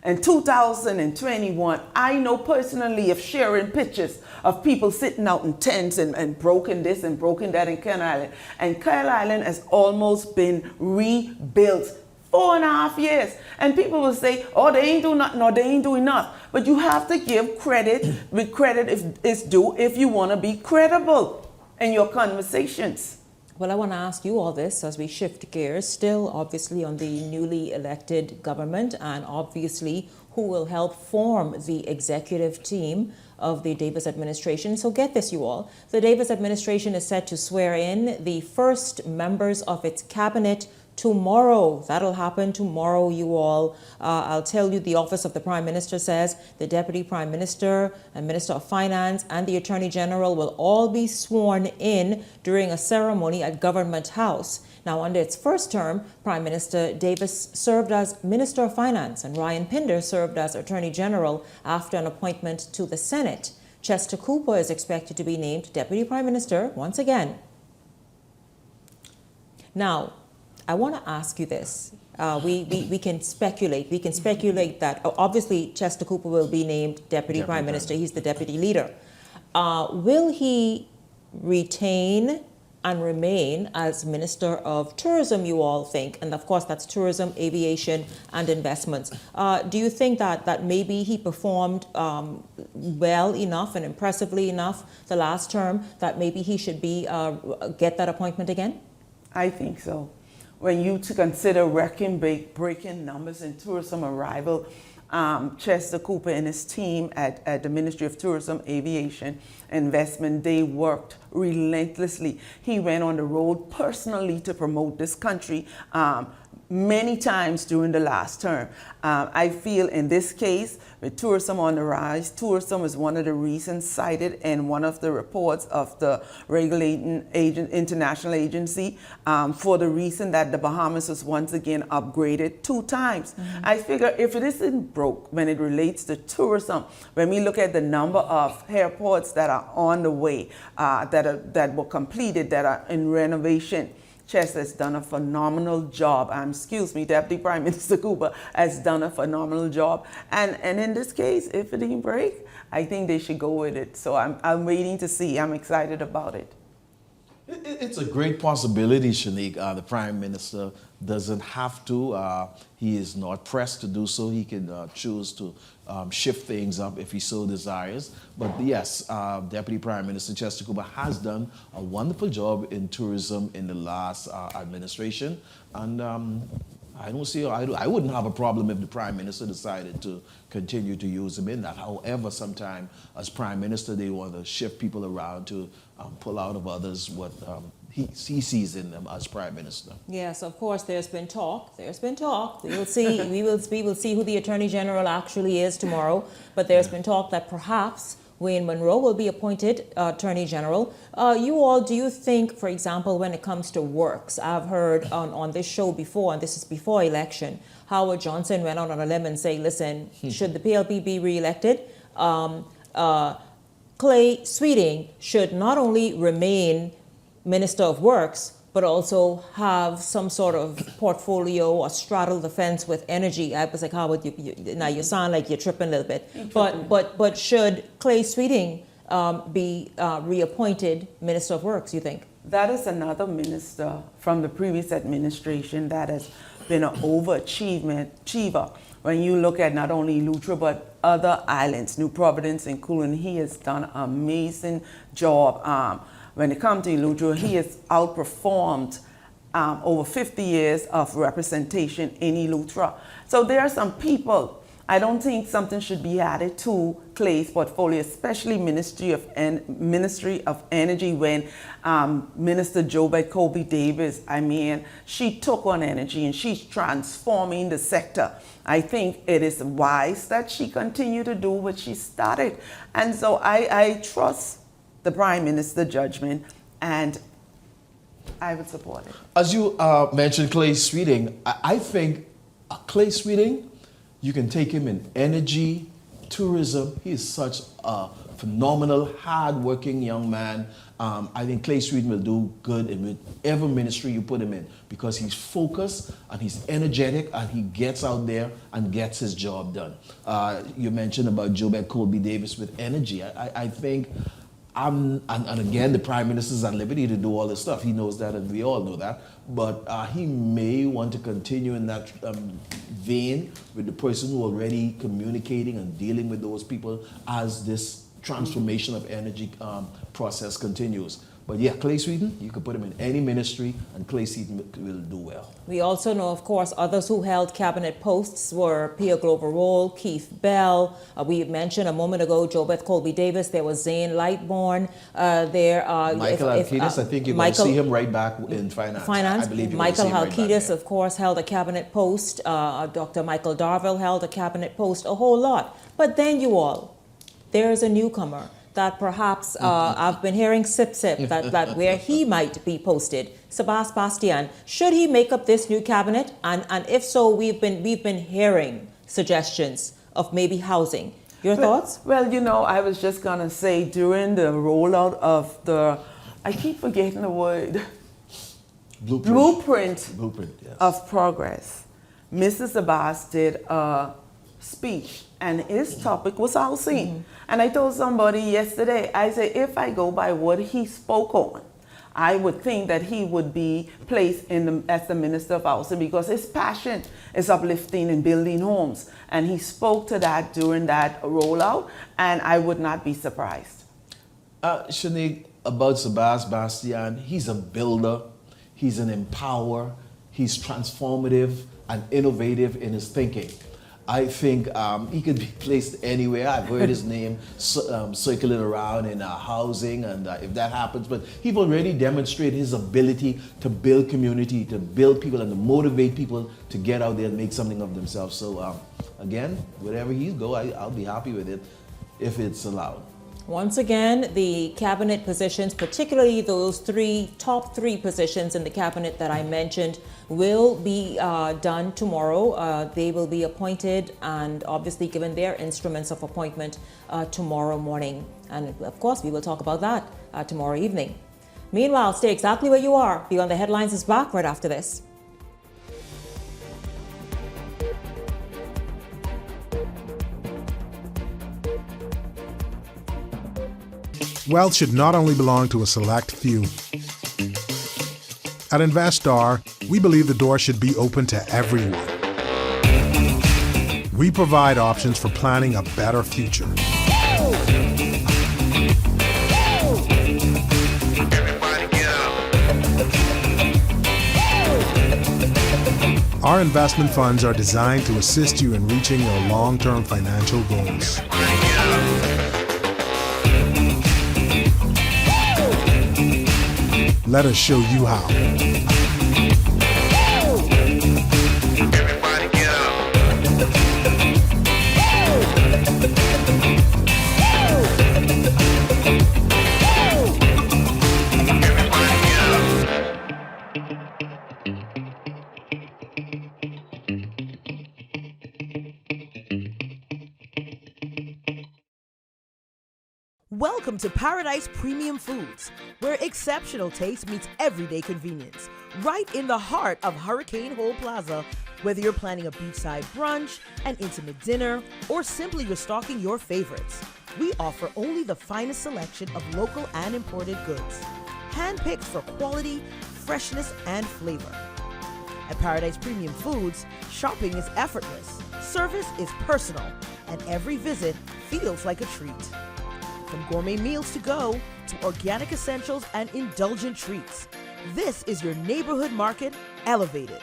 In 2021, I know personally of sharing pictures of people sitting out in tents and broken this and broken that in Cat Island. And Cat Island has almost been rebuilt 4.5 years. And people will say, oh, they ain't do nothing, or they ain't do enough. But you have to give credit with credit if it's due if you want to be credible in your conversations. Well, I want to ask you all this as we shift gears, still obviously on the newly elected government, and obviously who will help form the executive team of the Davis administration. So get this, you all. The Davis administration is set to swear in the first members of its cabinet tomorrow. That'll happen tomorrow, you all. I'll tell you, the Office of the Prime Minister says the Deputy Prime Minister and Minister of Finance and the Attorney General will all be sworn in during a ceremony at Government House. Now, under its first term, Prime Minister Davis served as Minister of Finance and Ryan Pinder served as Attorney General after an appointment to the Senate. Chester Cooper is expected to be named Deputy Prime Minister once again. Now, I want to ask you this. We can speculate. We can speculate that obviously Chester Cooper will be named Deputy Prime Minister. He's the deputy leader. Will he retain and remain as Minister of Tourism, you all think? And of course, that's tourism, aviation, and investments. Do you think that maybe he performed well enough and impressively enough the last term that maybe he should get that appointment again? I think so. When you consider record-breaking numbers in tourism arrival, Chester Cooper and his team at the Ministry of Tourism, Aviation, Investment, they worked relentlessly. He went on the road personally to promote this country many times during the last term. I feel in this case, with tourism on the rise, tourism is one of the reasons cited in one of the reports of the regulating international agency for the reason that the Bahamas was once again upgraded 2 times. I figure if it isn't broke when it relates to tourism, when we look at the number of airports that are on the way, that were completed, that are in renovation, Chester has done a phenomenal job. Deputy Prime Minister Cooper has done a phenomenal job. And in this case, if it didn't break, I think they should go with it. So I'm waiting to see. I'm excited about it. It's a great possibility, Shanique. The Prime Minister doesn't have to. He is not pressed to do so. He can choose to shift things up if he so desires. But yes, Deputy Prime Minister Chester Cooper has done a wonderful job in tourism in the last administration. And I don't see, I wouldn't have a problem if the Prime Minister decided to continue to use him in that. However, sometime as Prime Minister, they want to shift people around to pull out of others what he sees in them as Prime Minister. Yes, of course, there's been talk. We will see. we will see who the Attorney General actually is tomorrow. But there's been talk that perhaps Wayne Monroe will be appointed Attorney General. Do you think, for example, when it comes to works, I've heard on this show before, and this is before election, Howard Johnson went out on a limb and say, listen, should the PLP be reelected, Clay Sweeting should not only remain Minister of Works, but also have some sort of portfolio or straddle the fence with energy. I was like, Howard, now you sound like you're tripping a little bit. But should Clay Sweeting be reappointed Minister of Works, you think? That is another minister from the previous administration that has been an overachiever. When you look at not only Lutra, but other islands, New Providence and Kulin, he has done an amazing job. When it comes to Eleuthera, he has outperformed over 50 years of representation in Eleuthera. So there are some people, I don't think something should be added to Clay's portfolio, especially Ministry of Energy when Minister Jobeth Colby Davis, she took on energy and she's transforming the sector. I think it is wise that she continue to do what she started. And so I trust the Prime Minister's judgment, and I would support it. As you mentioned Clay Sweeting, I think Clay Sweeting, you can take him in energy, tourism. He is such a phenomenal, hard-working young man. I think Clay Sweeting will do good in whatever ministry you put him in because he's focused and he's energetic and he gets out there and gets his job done. You mentioned about Jobeth Colby Davis with energy. I think and again, the Prime Minister's at liberty to do all this stuff. He knows that, and we all know that. But he may want to continue in that vein with the person who already communicating and dealing with those people as this transformation of energy process continues. But yeah, Clay Sweeting, you could put him in any ministry, and Clay Sweeting will do well. We also know, of course, others who held cabinet posts were Pia Glover Roll, Keith Bell. We mentioned a moment ago Jobeth Colby Davis. There was Zane Lightbourne. Michael Halkitis, I think you're going to see him right back in finance. I believe Michael Halkitis, of course, held a cabinet post. Dr. Michael Darville held a cabinet post, a whole lot. But then there is a newcomer that perhaps I've been hearing sip that where he might be posted. Sebas Bastian, should he make up this new cabinet? And if so, we've been hearing suggestions of maybe housing. Your thoughts? Well, I was just gonna say during the rollout of I keep forgetting the word. Blueprint yes. Of progress. Mr. Sebas did a speech and his topic was housing. And I told somebody yesterday, I said, if I go by what he spoke on, I would think that he would be placed as the Minister of Housing because his passion is uplifting and building homes. And he spoke to that during that rollout, and I would not be surprised. Shanique, about Sebastian, he's a builder, he's an empower, he's transformative and innovative in his thinking. I think he could be placed anywhere. I've heard his name circling around in housing, and if that happens, but he's already demonstrated his ability to build community, to build people, and to motivate people to get out there and make something of themselves. So again, wherever he go, I'll be happy with it if it's allowed. Once again, the cabinet positions, particularly those top three positions in the cabinet that I mentioned, will be done tomorrow. They will be appointed and obviously given their instruments of appointment tomorrow morning. And of course, we will talk about that tomorrow evening. Meanwhile, stay exactly where you are. Beyond the Headlines is back right after this. Wealth should not only belong to a select few. At Investar, we believe the door should be open to everyone. We provide options for planning a better future. Our investment funds are designed to assist you in reaching your long-term financial goals. Let us show you how. Welcome to Paradise Premium Foods, where exceptional taste meets everyday convenience. Right in the heart of Hurricane Hole Plaza, whether you're planning a beachside brunch, an intimate dinner, or simply restocking your favorites, we offer only the finest selection of local and imported goods, handpicked for quality, freshness, and flavor. At Paradise Premium Foods, shopping is effortless, service is personal, and every visit feels like a treat. From gourmet meals to go to organic essentials and indulgent treats, this is your neighborhood market elevated.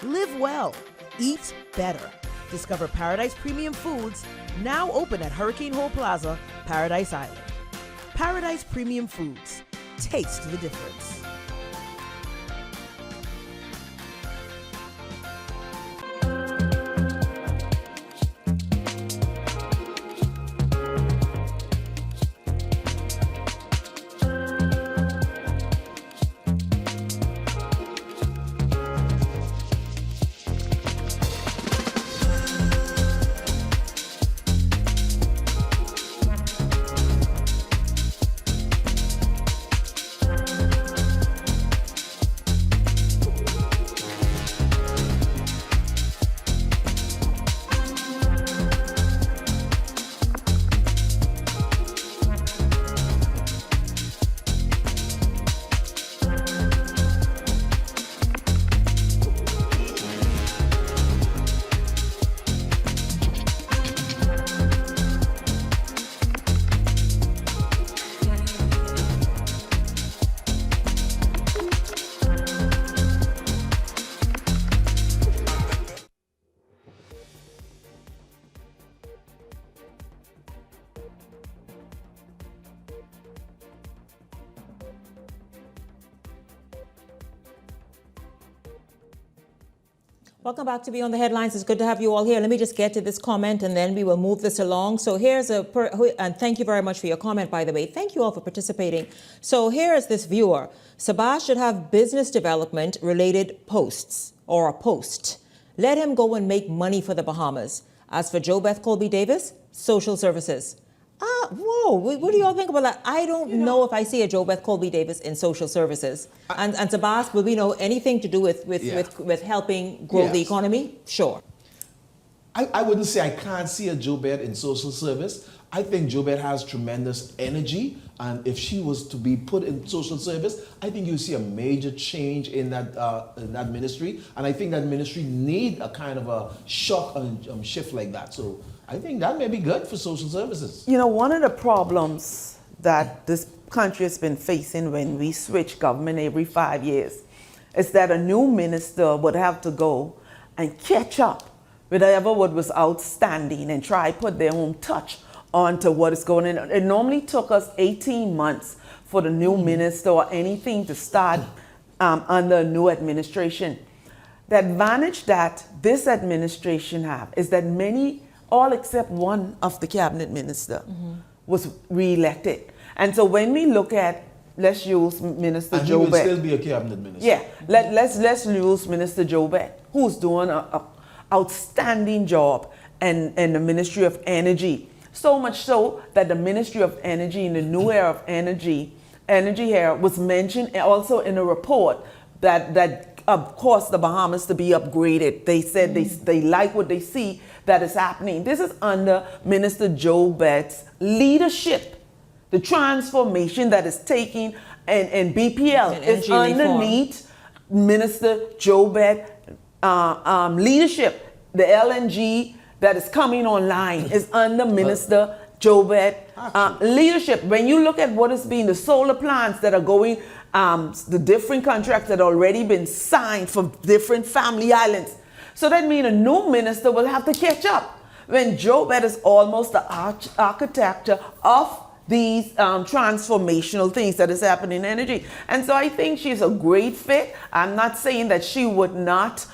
Live well, eat better. Discover Paradise Premium Foods, now open at Hurricane Hole Plaza, Paradise Island. Paradise Premium Foods. Taste the difference. Welcome back to Beyond the Headlines. It's good to have you all here. Let me just get to this comment and then we will move this along. So here's and thank you very much for your comment, by the way. Thank you all for participating. So here is this viewer. Sabah should have business development related posts or a post. Let him go and make money for the Bahamas. As for JoBeth Colby Davis, social services. Whoa, what do you all think about that? I don't know if I see a JoBeth Colby Davis in social services. And Sabas, will we know anything to do with helping grow the economy? Sure. I wouldn't say I can't see a JoBeth in social service. I think JoBeth has tremendous energy, and if she was to be put in social service, I think you'll see a major change in that ministry, and I think that ministry need a kind of a shock and shift like that. So I think that may be good for social services. You know, one of the problems that this country has been facing when we switch government every 5 years is that a new minister would have to go and catch up with whatever what was outstanding and try put their own touch onto what is going on. It normally took us 18 months for the new minister or anything to start under a new administration. The advantage that this administration have is that many, all except one of the cabinet minister, was re-elected. And so when we look at, let's use Minister And he will JoBeth. still be a cabinet minister. Yeah, let's use Minister JoBeth, who's doing a outstanding job in the Ministry of Energy. So much so that the Ministry of Energy in the new era of energy here was mentioned also in a report that of course the Bahamas to be upgraded. They said they like what they see that is happening. This is under Minister JoBeth's leadership. The transformation that is taking and BPL is underneath Minister JoBeth leadership. The LNG that is coming online is under Minister JoBeth leadership. When you look at what is being the solar plants that are going, the different contracts that already been signed for different family islands. So that means a new minister will have to catch up when JoBeth is almost the architect of these transformational things that is happening in energy. And so I think she's a great fit. I'm not saying that she would not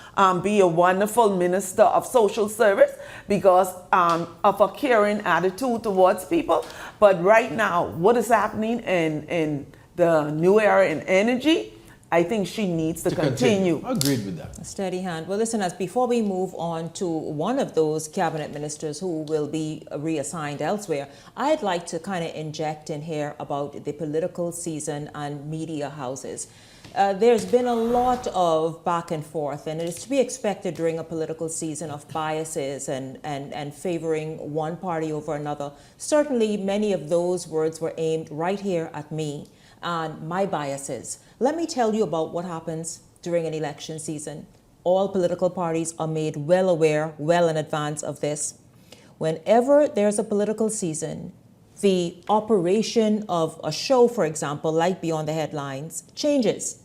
be a wonderful minister of social service because of a caring attitude towards people. But right now, what is happening in the new era in energy, I think she needs to continue. I agreed with that. A steady hand. Well, listen, as before we move on to one of those cabinet ministers who will be reassigned elsewhere, I'd like to kind of inject in here about the political season and media houses. There's been a lot of back and forth, and it is to be expected during a political season of biases and favoring one party over another. Certainly, many of those words were aimed right here at me and my biases. Let me tell you about what happens during an election season. All political parties are made well aware, well in advance of this. Whenever there's a political season, the operation of a show, for example, like Beyond the Headlines, changes.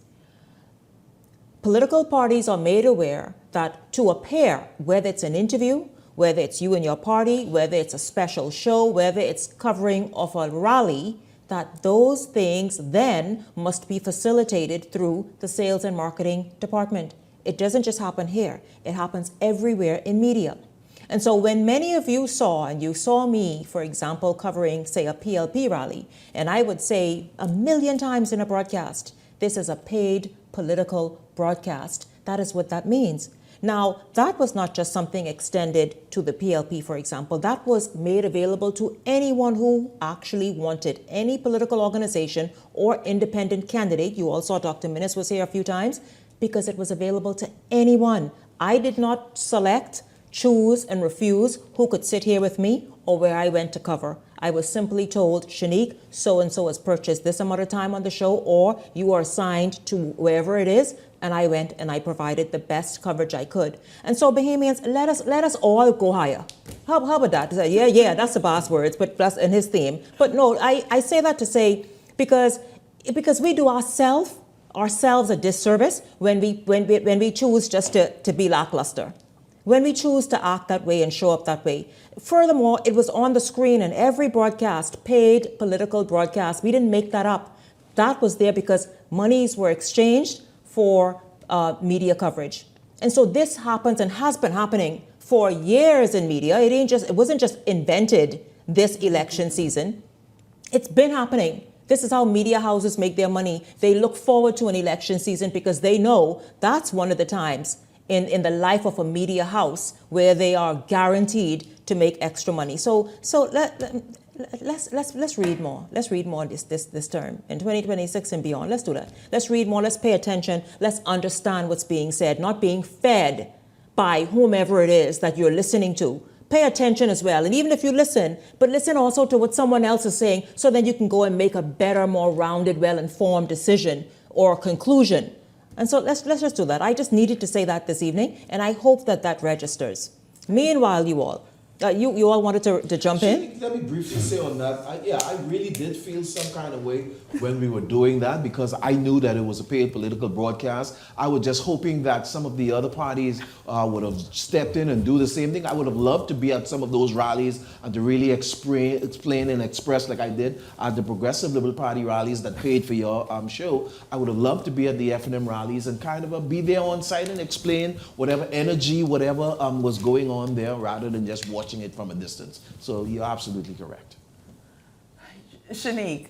Political parties are made aware that to appear, whether it's an interview, whether it's you and your party, whether it's a special show, whether it's covering of a rally, that those things then must be facilitated through the sales and marketing department. It doesn't just happen here. It happens everywhere in media. And so when many of you saw, and you saw me, for example, covering, say, a PLP rally, and I would say 1,000,000 times in a broadcast, this is a paid political broadcast. That is what that means. Now, that was not just something extended to the PLP, for example. That was made available to anyone who actually wanted, any political organization or independent candidate. You all saw Dr. Minnis was here a few times because it was available to anyone. I did not select, choose, and refuse who could sit here with me or where I went to cover. I was simply told, Shanique, so-and-so has purchased this amount of time on the show, or you are assigned to wherever it is. And I went and I provided the best coverage I could. And so, Bahamians, let us all go higher. How about that? Yeah, that's the boss words, but that's in his theme. But no, I say that to say because we do ourselves a disservice when we choose just to be lackluster, when we choose to act that way and show up that way. Furthermore, it was on the screen in every broadcast, paid political broadcast. We didn't make that up. That was there because monies were exchanged for media coverage. And so this happens and has been happening for years in media. It wasn't just invented this election season. It's been happening. This is how media houses make their money. They look forward to an election season because they know that's one of the times in the life of a media house where they are guaranteed to make extra money. So let's read more. Let's read more this term in 2026 and beyond. Let's do that. Let's read more. Let's pay attention. Let's understand what's being said, not being fed by whomever it is that you're listening to, pay attention as well. And even if you listen, but listen also to what someone else is saying, so then you can go and make a better, more rounded, well-informed decision or conclusion. And so let's just do that. I just needed to say that this evening, and I hope that that registers. Meanwhile, you all, you all wanted to jump in? Let me briefly say on that. I really did feel some kind of way when we were doing that, because I knew that it was a paid political broadcast. I was just hoping that some of the other parties would have stepped in and do the same thing. I would have loved to be at some of those rallies and to really explain and express like I did at the Progressive Liberal Party rallies that paid for your show. I would have loved to be at the F&M rallies and kind of be there on site and explain whatever energy, whatever was going on there, rather than just watching it from a distance. So you're absolutely correct. Shanique,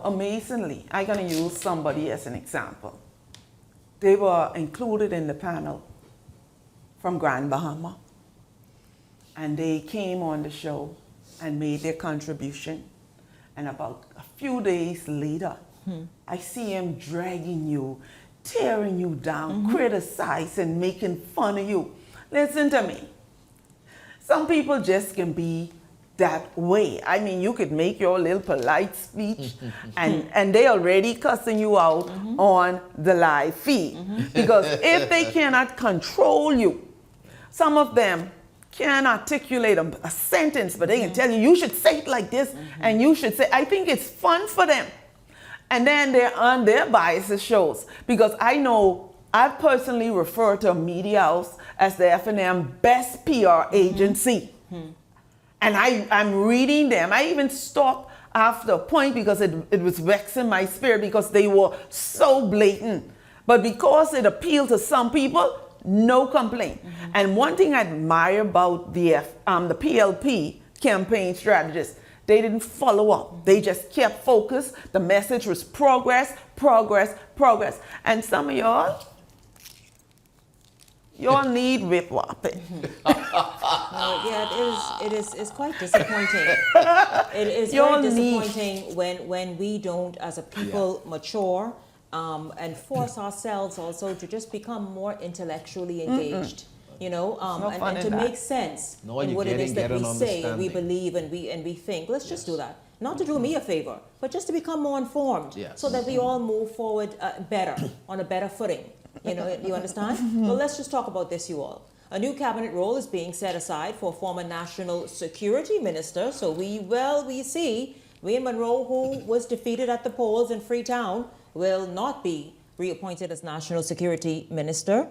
amazingly, I'm going to use somebody as an example. They were included in the panel from Grand Bahama, and they came on the show and made their contribution. And about a few days later, I see him dragging you, tearing you down, criticizing, making fun of you. Listen to me. Some people just can be that way. I mean, you could make your little polite speech and they already cussing you out on the live feed. Because if they cannot control you, some of them can't articulate a sentence, but they can tell you should say it like this, and you should say, I think it's fun for them. And then they're on their biases shows. Because I know I've personally referred to a media house as the F&M best PR agency. And I'm reading them. I even stopped after a point because it was vexing my spirit because they were so blatant. But because it appealed to some people, no complaint. And one thing I admire about the PLP campaign strategists, they didn't follow up. They just kept focused. The message was progress, progress, progress. And some of y'all need whip whopping. It's quite disappointing. It is very disappointing when we don't, as a people, mature and force ourselves also to just become more intellectually engaged. And to make sense in what it is that we say, we believe, and we think. Let's just do that. Not to do me a favor, but just to become more informed, so that we all move forward better, on a better footing. You understand? Well, let's just talk about this, you all. A new cabinet role is being set aside for former National Security Minister. So we see Wayne Munro, who was defeated at the polls in Freetown, will not be reappointed as National Security Minister.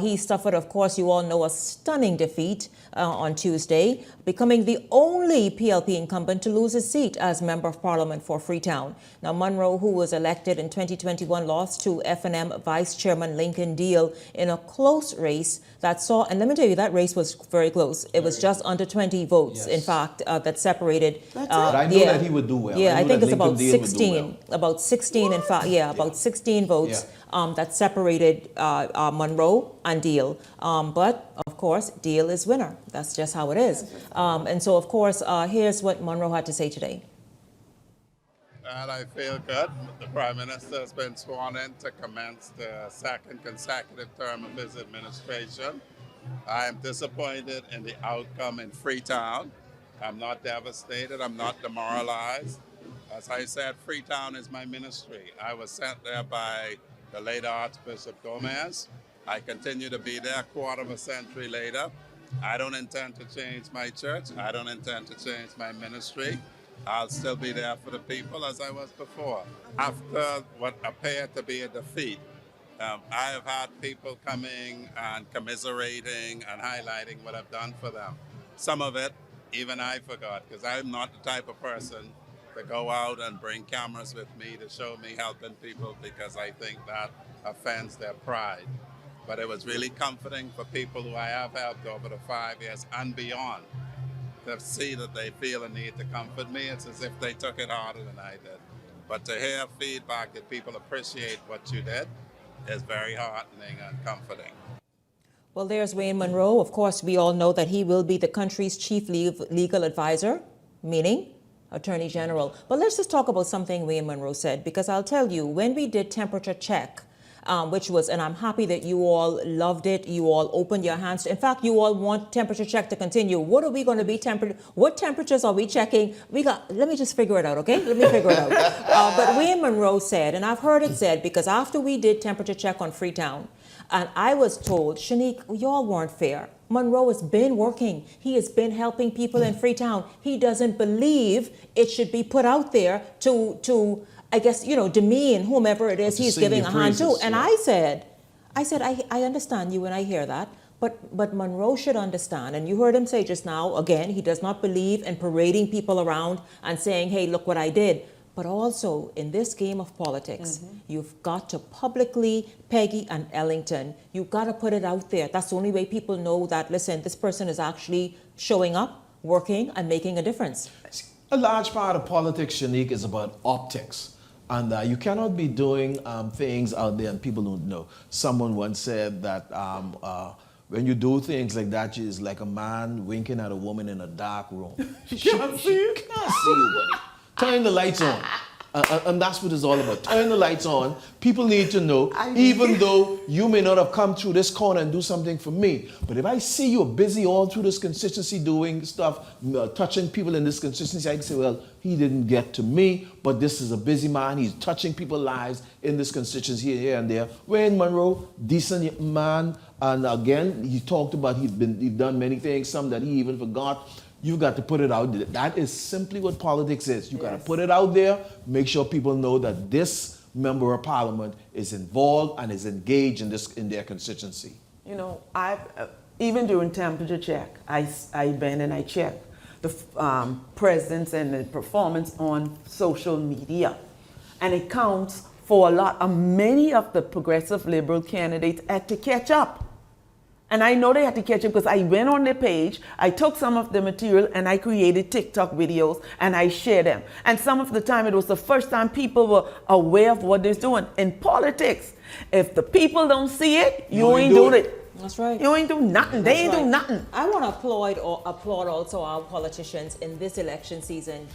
He suffered, of course, you all know, a stunning defeat on Tuesday, becoming the only PLP incumbent to lose his seat as Member of Parliament for Freetown. Now, Munro, who was elected in 2021, lost to F&M Vice Chairman Lincoln Deal in a close race that saw, and let me tell you, that race was very close. It was just under 20 votes, in fact, that separated. But I know that he would do well. Yeah, I think it's about 16, about 16, in fact, about 16 votes that separated Munro and Deal. But, of course, Deal is winner. That's just how it is. And so, of course, here's what Munro had to say today. And I feel good. The Prime Minister has been sworn in to commence the second consecutive term of his administration. I am disappointed in the outcome in Freetown. I'm not devastated. I'm not demoralized. As I said, Freetown is my ministry. I was sent there by the late Archbishop Gomez. I continue to be there a quarter of a century later. I don't intend to change my church. I don't intend to change my ministry. I'll still be there for the people as I was before. After what appeared to be a defeat, I have had people coming and commiserating and highlighting what I've done for them. Some of it, even I forgot, because I'm not the type of person to go out and bring cameras with me to show me helping people, because I think that offends their pride. But it was really comforting for people who I have helped over the 5 years and beyond to see that they feel a need to comfort me. It's as if they took it harder than I did. But to hear feedback that people appreciate what you did is very heartening and comforting. Well, there's Wayne Munro. Of course, we all know that he will be the country's chief legal advisor, meaning Attorney General. But let's just talk about something Wayne Munro said, because I'll tell you, when we did temperature check which was, and I'm happy that you all loved it. You all opened your hands. In fact, you all want temperature check to continue. What are we going to be what temperatures are we checking? Let me just figure it out, okay? Let me figure it out. But Wayne Monroe said, and I've heard it said, because after we did temperature check on Freetown, and I was told, Shanique, y'all weren't fair. Monroe has been working. He has been helping people in Freetown. He doesn't believe it should be put out there to I guess, demean whomever it is he's giving a hand to. And I said, I understand you and I hear that. But Monroe should understand, and you heard him say just now, again, he does not believe in parading people around and saying, hey, look what I did. But also, in this game of politics, you've got to publicly, Peggy and Ellington, you've got to put it out there. That's the only way people know that, listen, this person is actually showing up, working, and making a difference. A large part of politics, Shanique, is about optics. And you cannot be doing things out there and people don't know. Someone once said that when you do things like that, it's like a man winking at a woman in a dark room. She can't see you, buddy. Turn the lights on. And that's what it's all about. Turn the lights on. People need to know, even though you may not have come through this corner and do something for me. But if I see you busy all through this constituency doing stuff, touching people in this constituency, I can say, well, he didn't get to me, but this is a busy man. He's touching people's lives in this constituency here and there. Wayne Monroe, decent man. And again, he talked about he's done many things, some that he even forgot. You've got to put it out there. That is simply what politics is. You've got to put it out there, make sure people know that this member of parliament is involved and is engaged in their constituency. Even during temperature check, I went and I checked the presence and the performance on social media. And it counts for a lot. Many of the progressive liberal candidates had to catch up. And I know they had to catch up because I went on their page, I took some of the material and I created TikTok videos and I shared them. And some of the time it was the first time people were aware of what they're doing. In politics, if the people don't see it, you ain't doing it. That's right. You ain't doing nothing. They ain't doing nothing. I want to applaud also our politicians in this election season.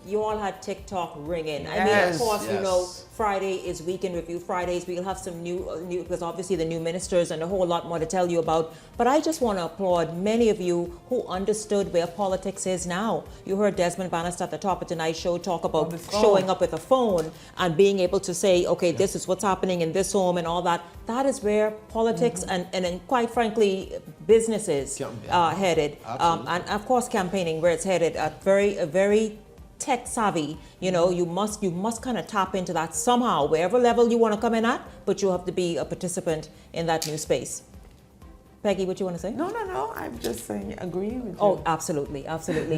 You all had TikTok ringing. I mean, of course, Friday is Weekend Review Fridays. We'll have some new, because obviously the new ministers and a whole lot more to tell you about. But I just want to applaud many of you who understood where politics is now. You heard Desmond Bannister at the top of tonight's show talk about showing up with a phone and being able to say, okay, this is what's happening in this home and all that. That is where politics and quite frankly, businesses headed. And of course, campaigning, where it's headed at very tech savvy. You must kind of tap into that somehow, wherever level you want to come in at, but you have to be a participant in that new space. Peggy, what you want to say? No. I'm just saying, agreeing with you. Oh, absolutely.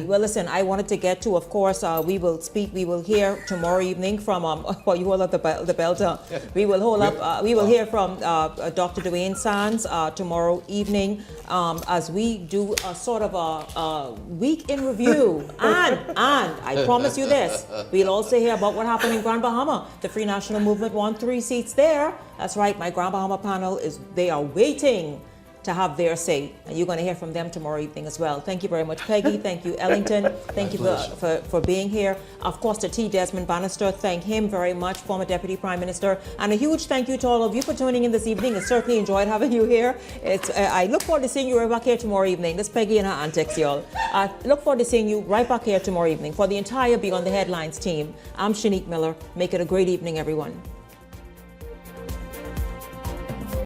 Well, listen, I wanted to get to, of course, we will hear tomorrow evening from, you hold up the bell, we will hear from Dr. Dwayne Sands tomorrow evening as we do a sort of a week in review. And I promise you this, we'll also hear about what happened in Grand Bahama. The Free National Movement won 3 seats there. That's right, my Grand Bahama panel they are waiting to have their say, and you're going to hear from them tomorrow evening as well. Thank you very much, Peggy. Thank you, Ellington. Thank you for being here. Of course, to T. Desmond Bannister, thank him very much, former Deputy Prime Minister. And a huge thank you to all of you for tuning in this evening. I certainly enjoyed having you here. I look forward to seeing you right back here tomorrow evening. That's Peggy and her antics, y'all. I look forward to seeing you right back here tomorrow evening. For the entire Beyond the Headlines team, I'm Shanique Miller. Make it a great evening, everyone.